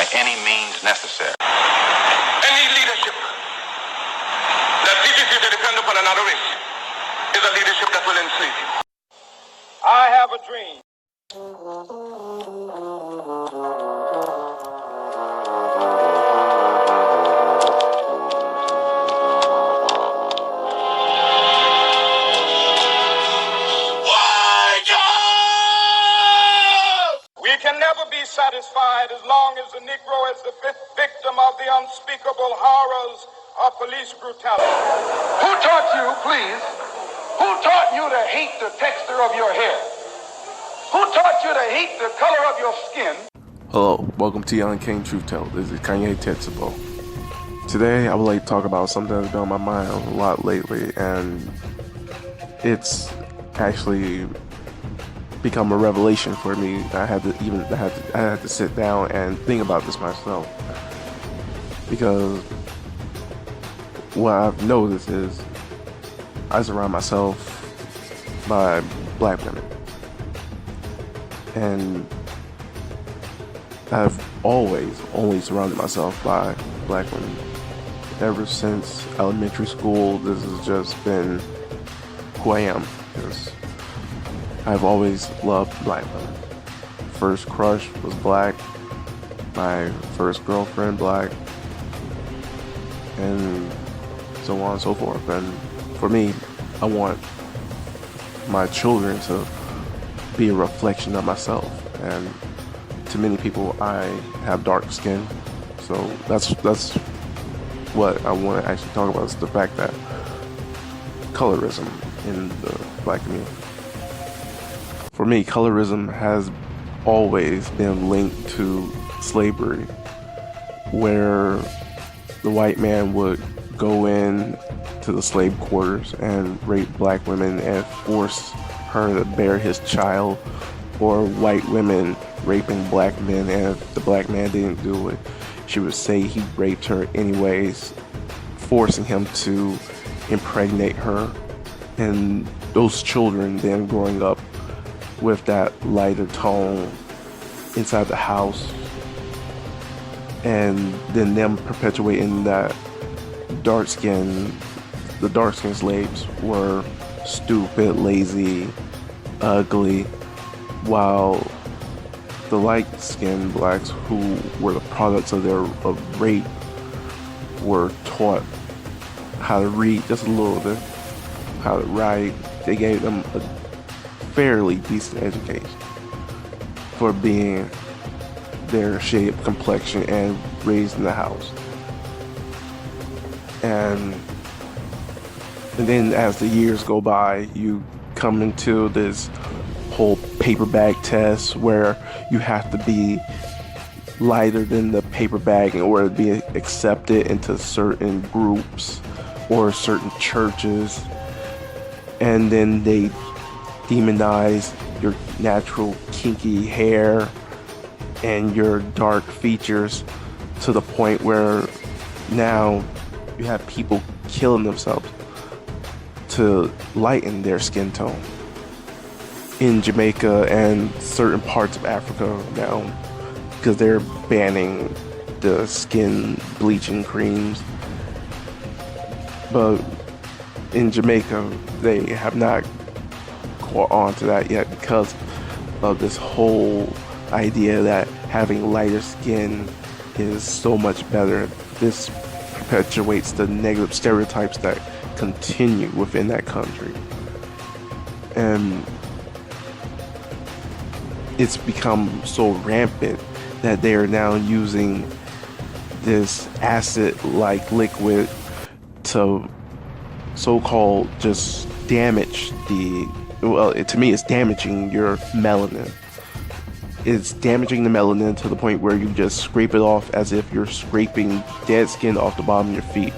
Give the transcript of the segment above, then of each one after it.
by any means necessary. Any leadership that teaches you to depend upon another race is a leadership that will enslave you. I have a dream. We can never be satisfied as long as the Negro is the victim of the unspeakable horrors of police brutality. Who taught you, please? Who taught you to hate the texture of your hair? Who taught you to hate the color of your skin? Hello, welcome to Young King Truth Tell. This is Kanye Tetsubo. Today, I would like to talk about something that's been on my mind a lot lately, and it's actually become a revelation for me. I had to sit down and think about this myself, because what I've noticed is I surround myself by black women, and I've always only surrounded myself by black women. Ever since elementary school, this has just been who I am. I've always loved black women. First crush was black. My first girlfriend, black. And so on and so forth. And for me, I want my children to be a reflection of myself. And to many people, I have dark skin. So that's what I want to actually talk about, is the fact that colorism in the black community. For me, colorism has always been linked to slavery, where the white man would go in to the slave quarters and rape black women and force her to bear his child, or white women raping black men, and if the black man didn't do it, she would say he raped her anyways, forcing him to impregnate her, and those children then growing up with that lighter tone inside the house, and then them perpetuating that the dark skinned slaves were stupid, lazy, ugly, while the light skinned blacks, who were the products of rape, were taught how to read just a little bit, how to write. They gave them a fairly decent education for being their shade of complexion and raised in the house. And then as the years go by, you come into this whole paper bag test where you have to be lighter than the paper bag in order to be accepted into certain groups or certain churches, and then they demonize your natural kinky hair and your dark features to the point where now you have people killing themselves to lighten their skin tone. In Jamaica and certain parts of Africa now, because they're banning the skin bleaching creams. But in Jamaica, they have not caught on to that yet, because of this whole idea that having lighter skin is so much better. This perpetuates the negative stereotypes that continue within that country. And it's become so rampant that they are now using this acid-like liquid to so-called just damage to me it's damaging your melanin. It's damaging the melanin to the point where you just scrape it off as if you're scraping dead skin off the bottom of your feet.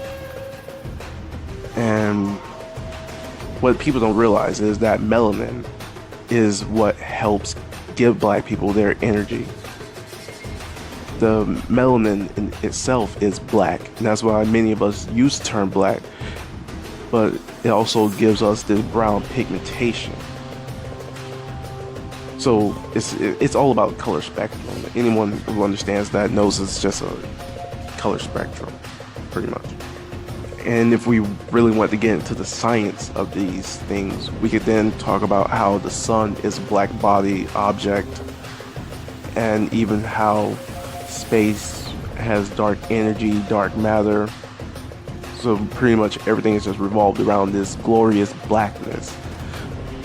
And what people don't realize is that melanin is what helps give black people their energy. The melanin in itself is black, and that's why many of us use the term black, but it also gives us the brown pigmentation. So it's all about color spectrum. Anyone who understands that knows it's just a color spectrum, pretty much. And if we really want to get into the science of these things, we could then talk about how the sun is a black body object, and even how space has dark energy, dark matter. So pretty much everything is just revolved around this glorious blackness.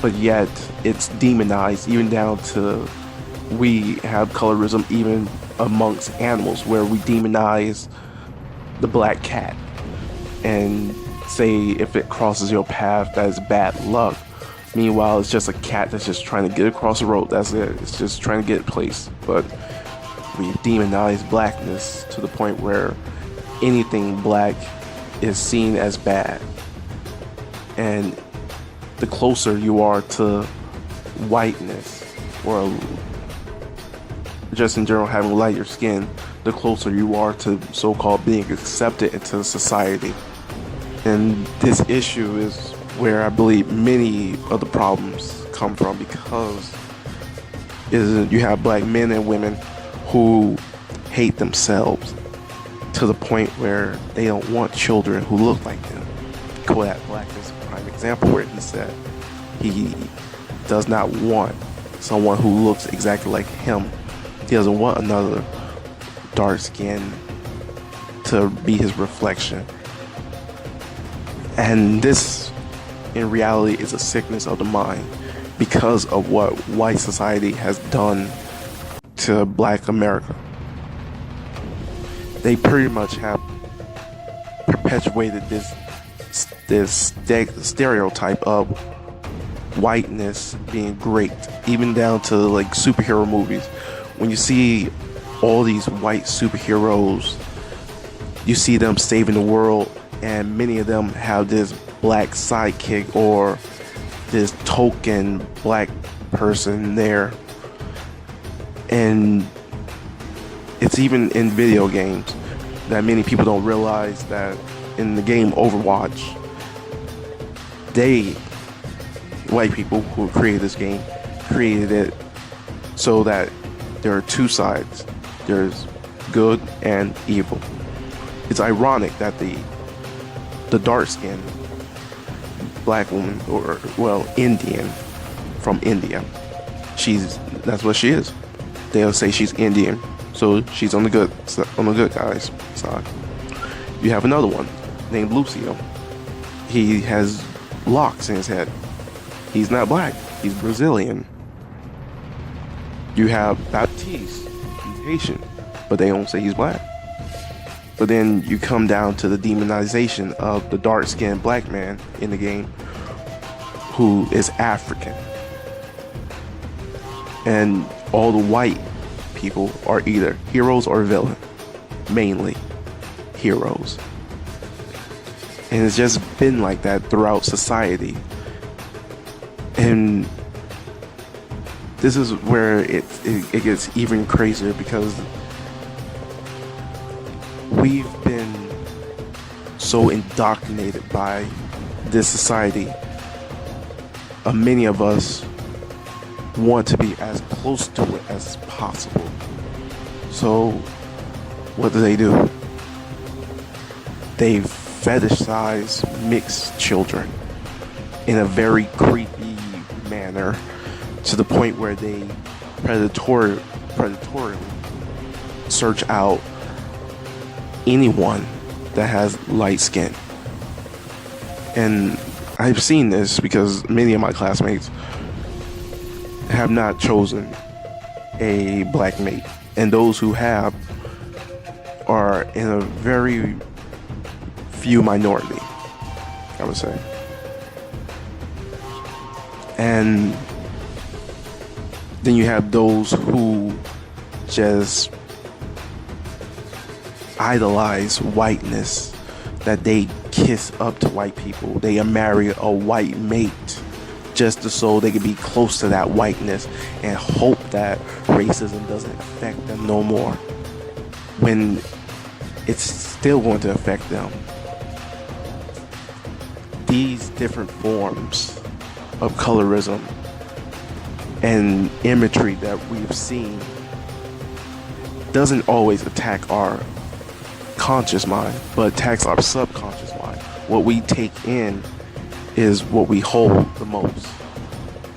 But yet it's demonized, even down to, we have colorism even amongst animals, where we demonize the black cat and say if it crosses your path, that is bad luck. Meanwhile, it's just a cat that's just trying to get across the road. That's it. It's just trying to get placed. But we demonize blackness to the point where anything black is seen as bad. And the closer you are to whiteness, or just in general having lighter skin, the closer you are to so-called being accepted into society. And this issue is where I believe many of the problems come from, because you have black men and women who hate themselves to the point where they don't want children who look like them. Kodak Black is a prime example, where he said he does not want someone who looks exactly like him. He doesn't want another dark skin to be his reflection. And this, in reality, is a sickness of the mind, because of what white society has done to black America. They pretty much have perpetuated this stereotype of whiteness being great, even down to like superhero movies. When you see all these white superheroes, you see them saving the world, and many of them have this black sidekick or this token black person there. And it's even in video games that many people don't realize that in the game Overwatch, white people who created this game, created it so that there are two sides. There's good and evil. It's ironic that the dark-skinned black woman, or Indian from India, that's what she is. They'll say she's Indian, so she's on the good guy's side. You have another one named Lucio. He has locks in his head. He's not black. He's Brazilian. You have Baptiste. He's Haitian, but they don't say he's black. But then you come down to the demonization of the dark-skinned black man in the game who is African. And all the white people are either heroes or villain. Mainly heroes. And it's just been like that throughout society. And this is where it gets even crazier, because we've been so indoctrinated by this society. Many of us want to be as close to it as possible. So what do? They fetishize mixed children in a very creepy manner, to the point where they predatorily search out anyone that has light skin. And I've seen this because many of my classmates have not chosen a black mate, and those who have are in a very few minority, I would say. And then you have those who just idolize whiteness, that they kiss up to white people. They marry a white mate just so they can be close to that whiteness and hope that racism doesn't affect them no more, when it's still going to affect them. These different forms of colorism and imagery that we've seen doesn't always attack our conscious mind, but attacks our subconscious mind. What we take in is what we hold the most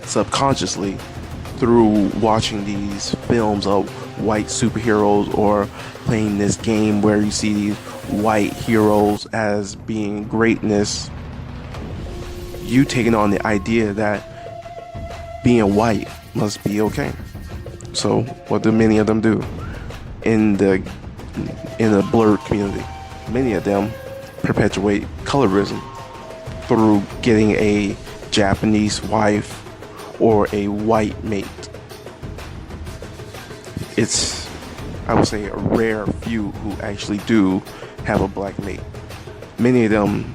subconsciously through watching these films of white superheroes or playing this game where you see these white heroes as being greatness. You taking on the idea that being white must be okay. So what do many of them do in the blurred community? Many of them perpetuate colorism through getting a Japanese wife or a white mate. It's, I would say, a rare few who actually do have a black mate. Many of them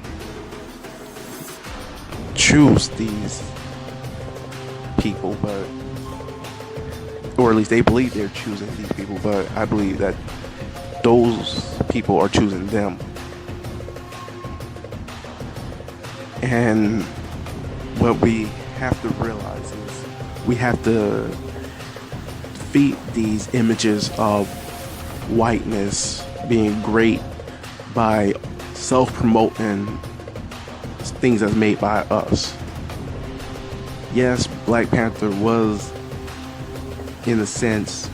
choose these people, or at least they believe they're choosing these people, but I believe that those people are choosing them. And what we have to realize is we have to defeat these images of whiteness being great by self-promoting things that's made by us. Yes, Black Panther was, in a sense,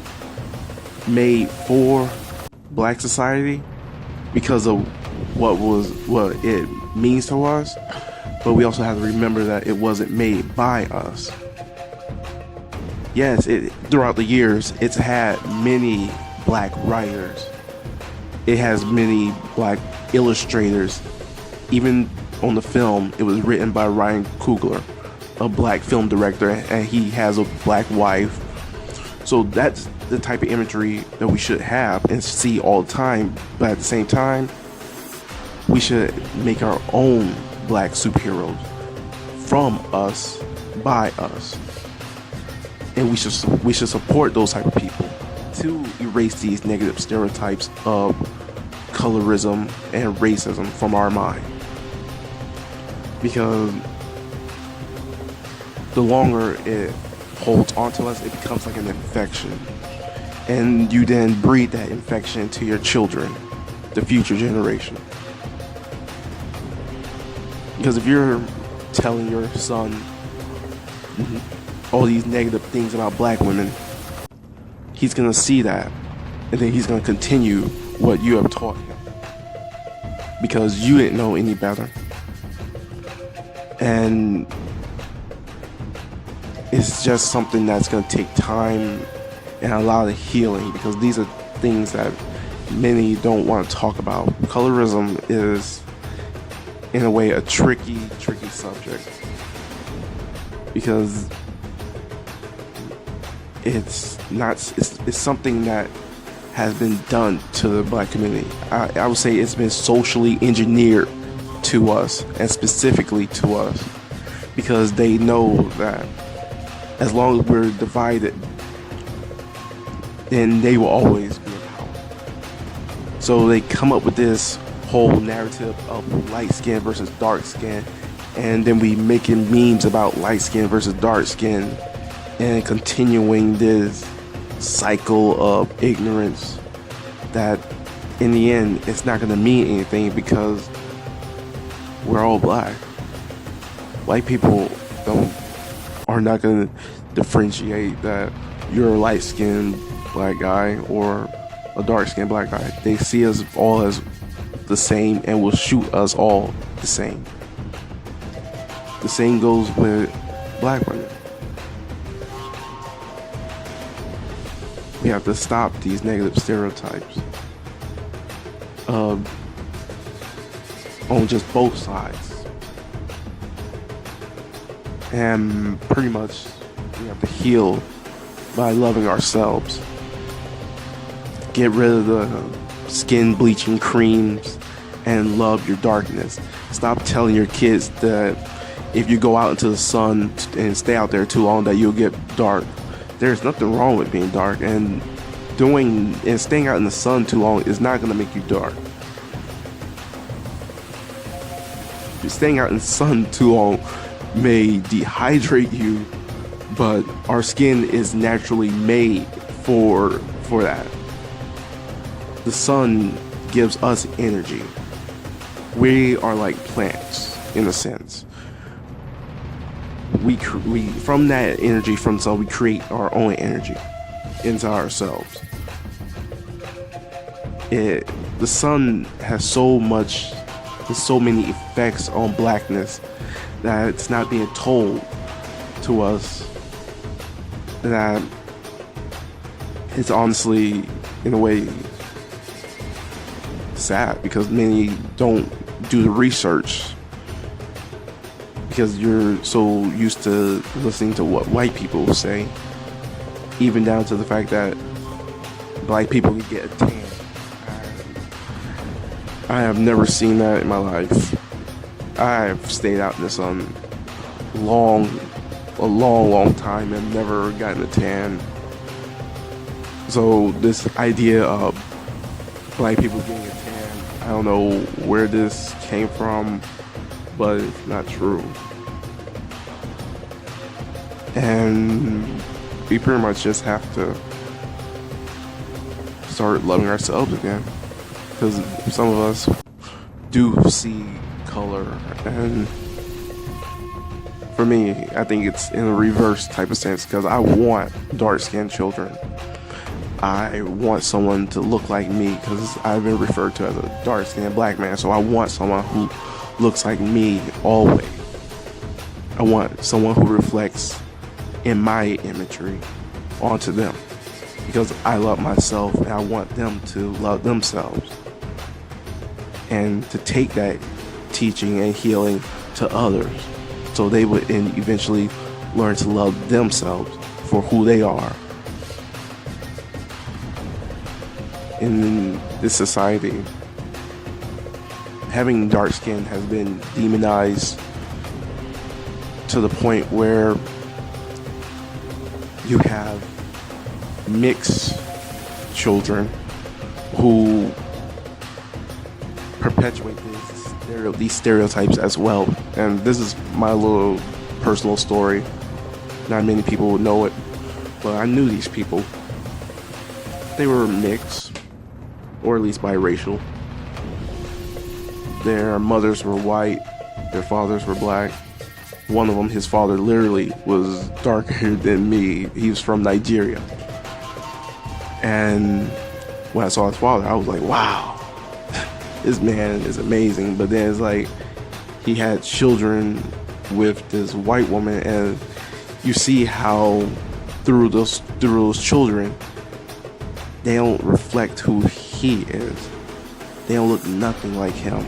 made for black society because of what it means to us, but we also have to remember that it wasn't made by us. Yes, throughout the years, it's had many black writers. It has many black illustrators. Even on the film, it was written by Ryan Coogler, a black film director, and he has a black wife. So that's the type of imagery that we should have and see all the time. But at the same time, we should make our own black superheroes from us, by us. And we should support those type of people to erase these negative stereotypes of colorism and racism from our mind. Because the longer it holds onto us, it becomes like an infection. And you then breed that infection to your children, the future generation. Because if you're telling your son all these negative things about black women, he's going to see that, and then he's going to continue what you have taught him. Because you didn't know any better. And it's just something that's going to take time and a lot of healing, because these are things that many don't want to talk about. Colorism is, in a way, a tricky subject, because it's something that has been done to the black community. I would say it's been socially engineered to us, and specifically to us, because they know that as long as we're divided, then they will always be in power. So they come up with this whole narrative of light skin versus dark skin, and then we making memes about light skin versus dark skin, and continuing this cycle of ignorance that in the end it's not going to mean anything, because we're all black. White people are not going to differentiate that you're a light-skinned black guy or a dark-skinned black guy. They see us all as the same and will shoot us all the same. The same goes with black women. We have to stop these negative stereotypes on just both sides. And pretty much we have to heal by loving ourselves. Get rid of the skin bleaching creams and love your darkness. Stop telling your kids that if you go out into the sun and stay out there too long that you'll get dark. There's nothing wrong with being dark, and staying out in the sun too long is not going to make you dark. Staying out in the sun too long may dehydrate you, but our skin is naturally made for that. The sun gives us energy. We are like plants in a sense. We from that energy from the sun, we create our own energy into ourselves. The sun has so many effects on blackness that it's not being told to us, that it's honestly, in a way, sad because many don't do the research because you're so used to listening to what white people say, even down to the fact that black people can get a tan. I have never seen that in my life. I've stayed out in the sun a long time and never gotten a tan. So this idea of black people getting a tan, I don't know where this came from, but it's not true. And we pretty much just have to start loving ourselves again. Because some of us do see color, and for me, I think it's in a reverse type of sense, because I want dark-skinned children. I want someone to look like me, because I've been referred to as a dark-skinned black man, so I want someone who looks like me always. I want someone who reflects in my imagery onto them, because I love myself and I want them to love themselves, and to take that teaching and healing to others so they would eventually learn to love themselves for who they are. In this society, having dark skin has been demonized to the point where you have mixed children who perpetuate these stereotypes as well. And this is my little personal story. Not many people would know it, but I knew these people. They were mixed, or at least biracial. Their mothers were white, their fathers were black. One of them, his father literally was darker than me. He was from Nigeria. And when I saw his father, I was like, wow, this man is amazing. But then it's like he had children with this white woman, and you see how through those children, they don't reflect who he is. They don't look nothing like him.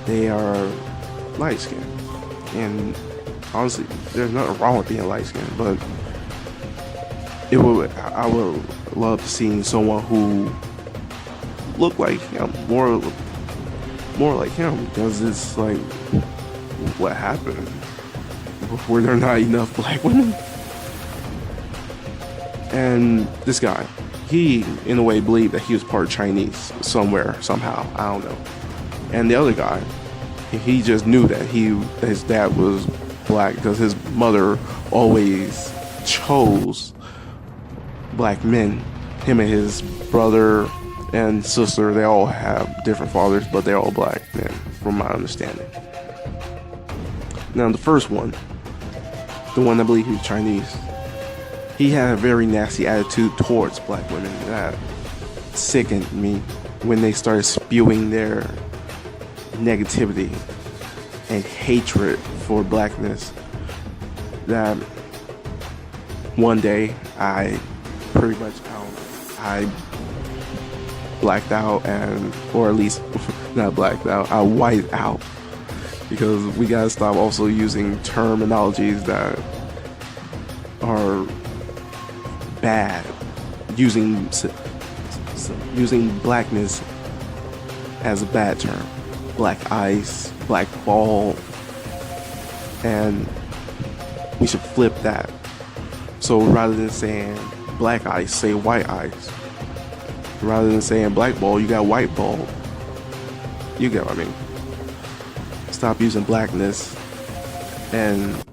They are light skinned. And honestly, there's nothing wrong with being light skinned, but I would love seeing someone who looked like him, more like him, because it's like, what happened? Were there not enough black women? And this guy, he in a way believed that he was part Chinese somewhere, somehow, I don't know. And the other guy, he just knew that his dad was black because his mother always chose black men. Him and his brother and sister, they all have different fathers, but they're all black men, from my understanding. Now, the first one, the one I believe he was Chinese, he had a very nasty attitude towards black women that sickened me when they started spewing their negativity and hatred for blackness. That one day I pretty much I blacked out, or at least not blacked out, I whited out, because we gotta stop also using terminologies that are bad, using blackness as a bad term. Black ice, black ball, and we should flip that. So rather than saying black ice, say white ice. Rather than saying black ball, you got white ball. You get what I mean. Stop using blackness and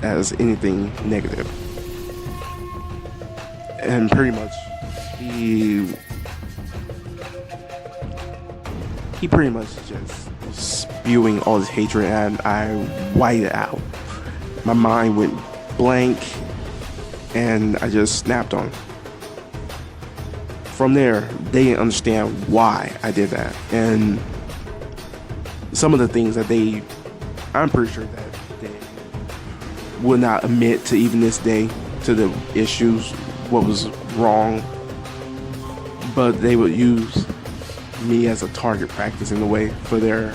as anything negative. And pretty much he pretty much just was spewing all this hatred, and I whited out. My mind went blank, and I just snapped on him. From there, they didn't understand why I did that, and some of the things that I'm pretty sure that they would not admit to even this day, to the issues, what was wrong, but they would use me as a target practice in a way for their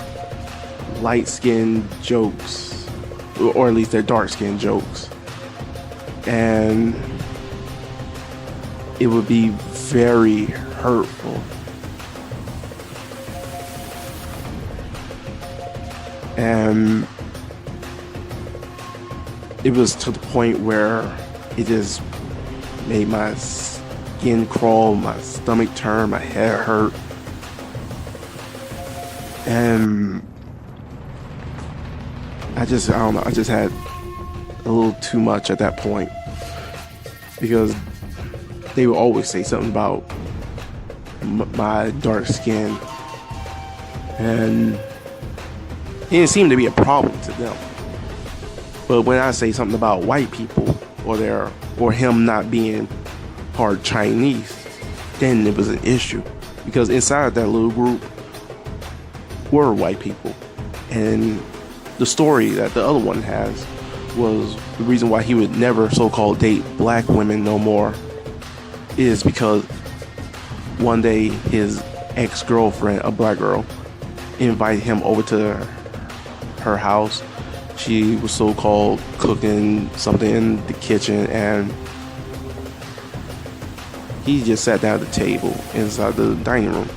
light-skinned jokes, or at least their dark-skinned jokes. And it would be very hurtful. And it was to the point where it just made my skin crawl, my stomach turn, my head hurt. And I don't know, I just had a little too much at that point, because they would always say something about my dark skin, and it didn't seem to be a problem to them. But when I say something about white people, or him not being part Chinese, then it was an issue, because inside that little group were white people. And the story that the other one has was the reason why he would never so-called date black women no more is because one day his ex-girlfriend, a black girl, invited him over to her house. She was so-called cooking something in the kitchen, and he just sat down at the table inside the dining room.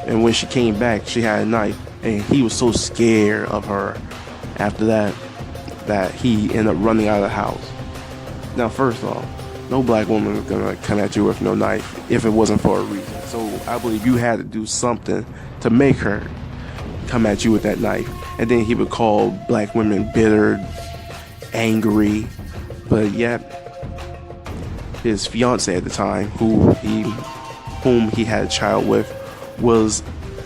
And when she came back, she had a knife, and he was so scared of her after that he ended up running out of the house. Now, first off, no black woman was gonna come at you with no knife if it wasn't for a reason. So I believe you had to do something to make her come at you with that knife. And then he would call black women bitter, angry, but yet his fiance at the time, whom he had a child with, was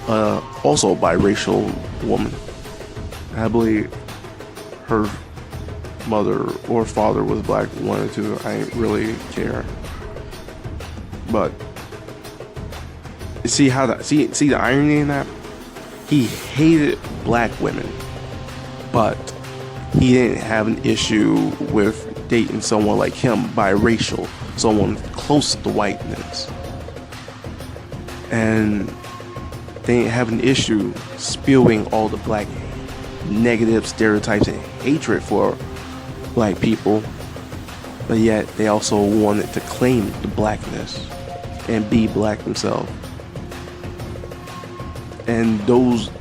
also a biracial woman. I believe her mother or father was black, one or two. I didn't really care. But see the irony in that? He hated black women, but he didn't have an issue with dating someone like him, biracial, someone close to whiteness. And they didn't have an issue spewing all the black negative stereotypes and hatred for black people, but yet they also wanted to claim the blackness and be black themselves. And those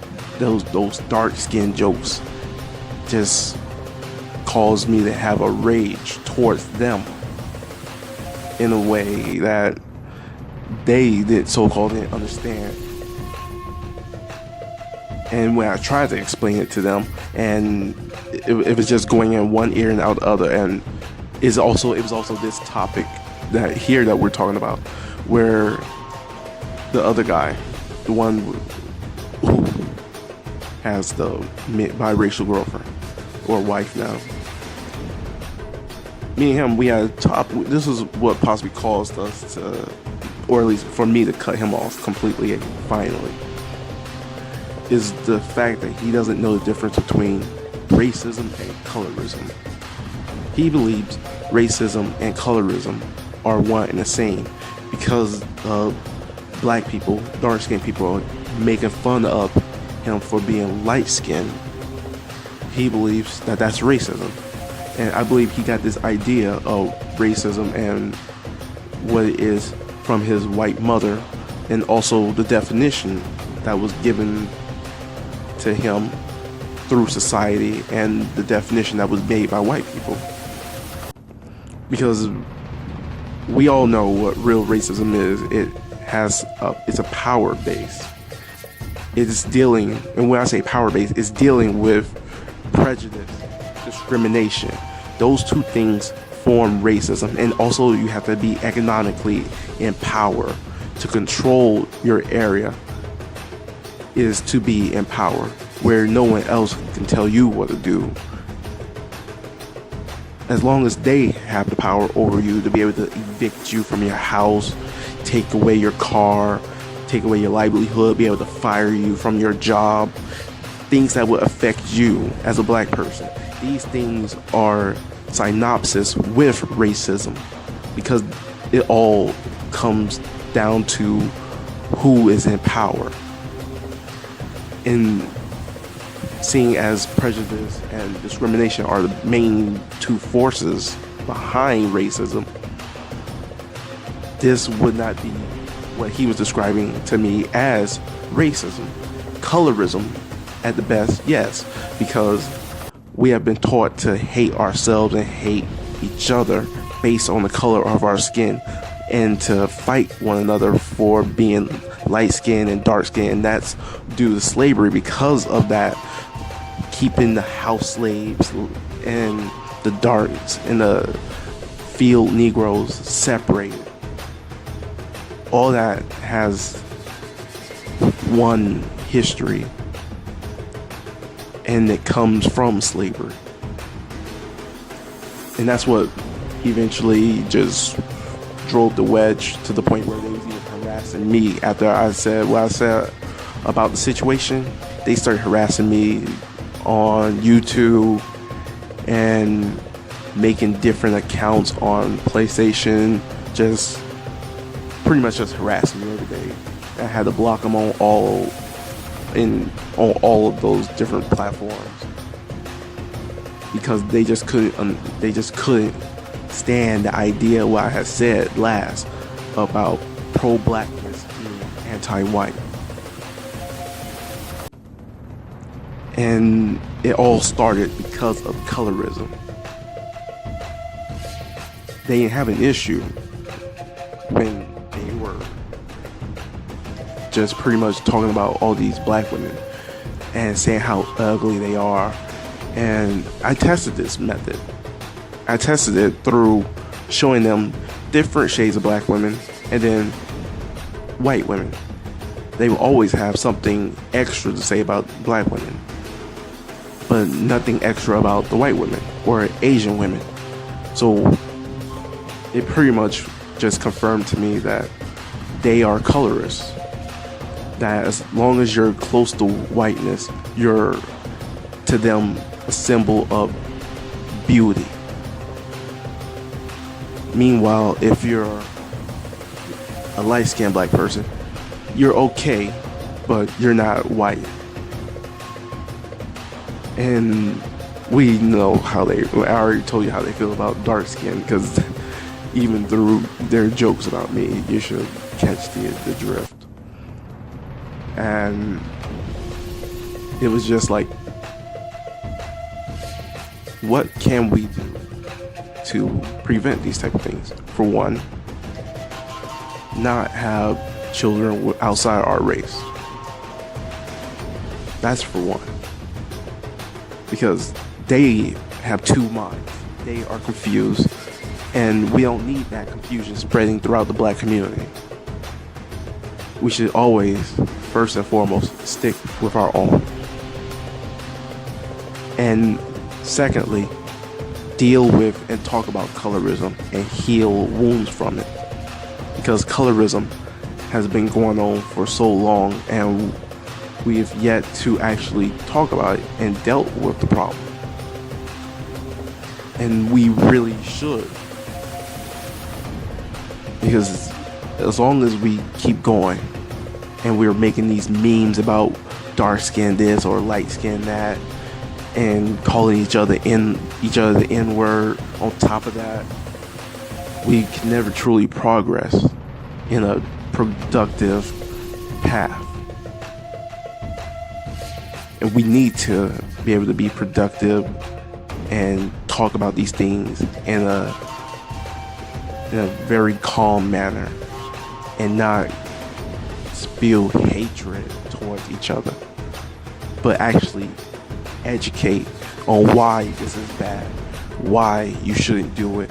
dark-skinned jokes just caused me to have a rage towards them in a way that they so-called didn't understand. And when I tried to explain it to them, and it was just going in one ear and out the other, and it was also this topic that we're talking about, where the other guy, the one who has the biracial girlfriend or wife now, me and him, we had a topic. This is what possibly caused us to, or at least for me to cut him off completely finally, is the fact that he doesn't know the difference between racism and colorism. He believes racism and colorism are one and the same, because black people, dark-skinned people, are making fun of him for being light-skinned. He believes that that's racism. And I believe he got this idea of racism and what it is from his white mother, and also the definition that was given to him through society, and the definition that was made by white people. Because we all know what real racism is. It's a power base. It's dealing, and when I say power base, it's dealing with prejudice, discrimination, Those two things form racism. And also you have to be economically in power to control your area, is to be in power where no one else can tell you what to do. As long as they have the power over you to be able to evict you from your house, take away your car, take away your livelihood, be able to fire you from your job, things that would affect you as a black person. These things are synopsis with racism, because it all comes down to who is in power. And seeing as prejudice and discrimination are the main two forces behind racism, this would not be what he was describing to me as racism. Colorism at the best, yes, because we have been taught to hate ourselves and hate each other based on the color of our skin, and to fight one another for being light skin and dark skin. And that's due to slavery. Because of that, keeping the house slaves and the darks and the field Negroes separated. All that has one history, and it comes from slavery. And that's what eventually just drove the wedge to the point where they was even harassing me. After I said what I said about the situation, they started harassing me on YouTube and making different accounts on PlayStation, just pretty much just harassing me every day. I had to block them on all of those different platforms, because they just couldn't stand the idea of what I had said last about pro-blackness being anti-white. And it all started because of colorism. They didn't have an issue when they were just pretty much talking about all these black women and saying how ugly they are. And I tested this method. I tested it through showing them different shades of black women and then white women. They will always have something extra to say about black women, but nothing extra about the white women or Asian women. So it pretty much just confirmed to me that they are colorists. That as long as you're close to whiteness, you're to them a symbol of beauty. Meanwhile, if you're a light-skinned black person, you're okay, but you're not white. And we know how I already told you how they feel about dark skin, because even through their jokes about me, you should catch the drift. And it was just like, what can we do to prevent these type of things? For one, not have children outside our race. That's for one. Because they have two minds. They are confused, and we don't need that confusion spreading throughout the black community. We should always, first and foremost, stick with our own. And secondly, deal with and talk about colorism and heal wounds from it. Because colorism has been going on for so long, and we have yet to actually talk about it and dealt with the problem. And we really should. Because as long as we keep going and we're making these memes about dark skin this or light skin that, and calling each other the N-word on top of that, we can never truly progress in a productive path. And we need to be able to be productive and talk about these things in a very calm manner, and not spew hatred towards each other, but actually educate on why this is bad, why you shouldn't do it,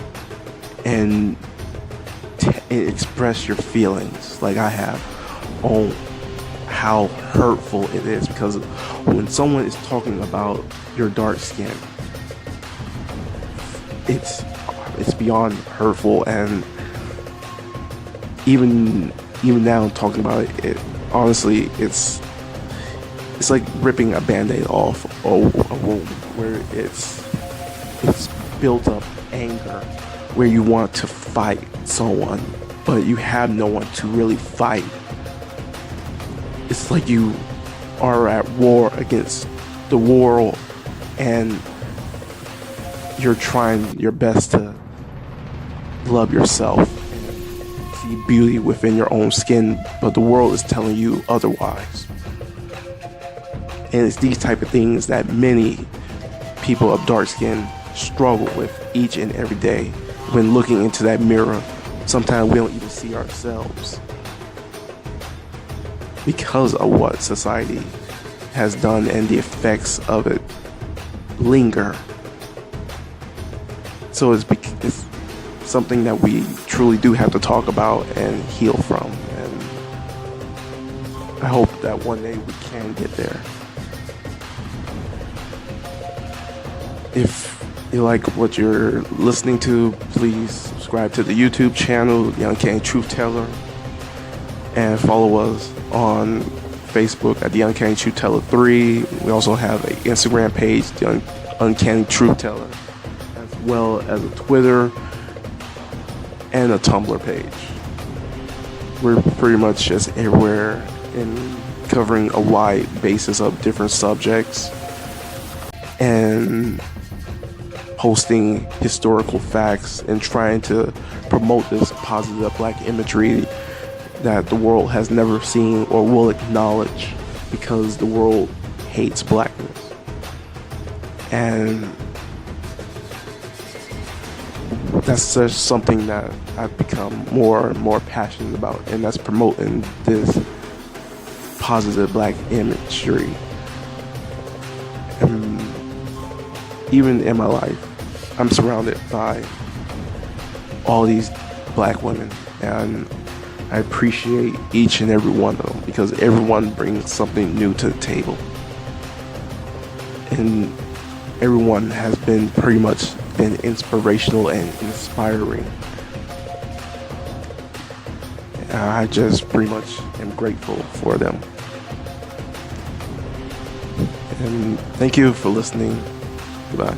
and express your feelings like I have on how hurtful it is. Because when someone is talking about your dark skin, it's beyond hurtful. And even now talking about it, honestly, it's like ripping a band-aid off a wound where it's built up anger, where you want to fight someone but you have no one to really fight. It's like you are at war against the world, and you're trying your best to love yourself and see beauty within your own skin, but the world is telling you otherwise. And it's these type of things that many people of dark skin struggle with each and every day. When looking into that mirror, sometimes we don't even see ourselves because of what society has done, and the effects of it linger. So it's something that we truly do have to talk about and heal from, and I hope that one day we can get there. If you like what you're listening to, please subscribe to the YouTube channel, The Uncanny Truth Teller, and follow us on Facebook at The Uncanny Truth Teller 3. We also have an Instagram page, The Uncanny Truth Teller, as well as a Twitter and a Tumblr page. We're pretty much just everywhere in covering a wide basis of different subjects and posting historical facts and trying to promote this positive black imagery that the world has never seen or will acknowledge, because the world hates blackness. And that's just something that I've become more and more passionate about, and that's promoting this positive black imagery. And even in my life, I'm surrounded by all these black women, and I appreciate each and every one of them, because everyone brings something new to the table, and everyone has been pretty much been inspirational and inspiring. And I just pretty much am grateful for them. And thank you for listening. Goodbye.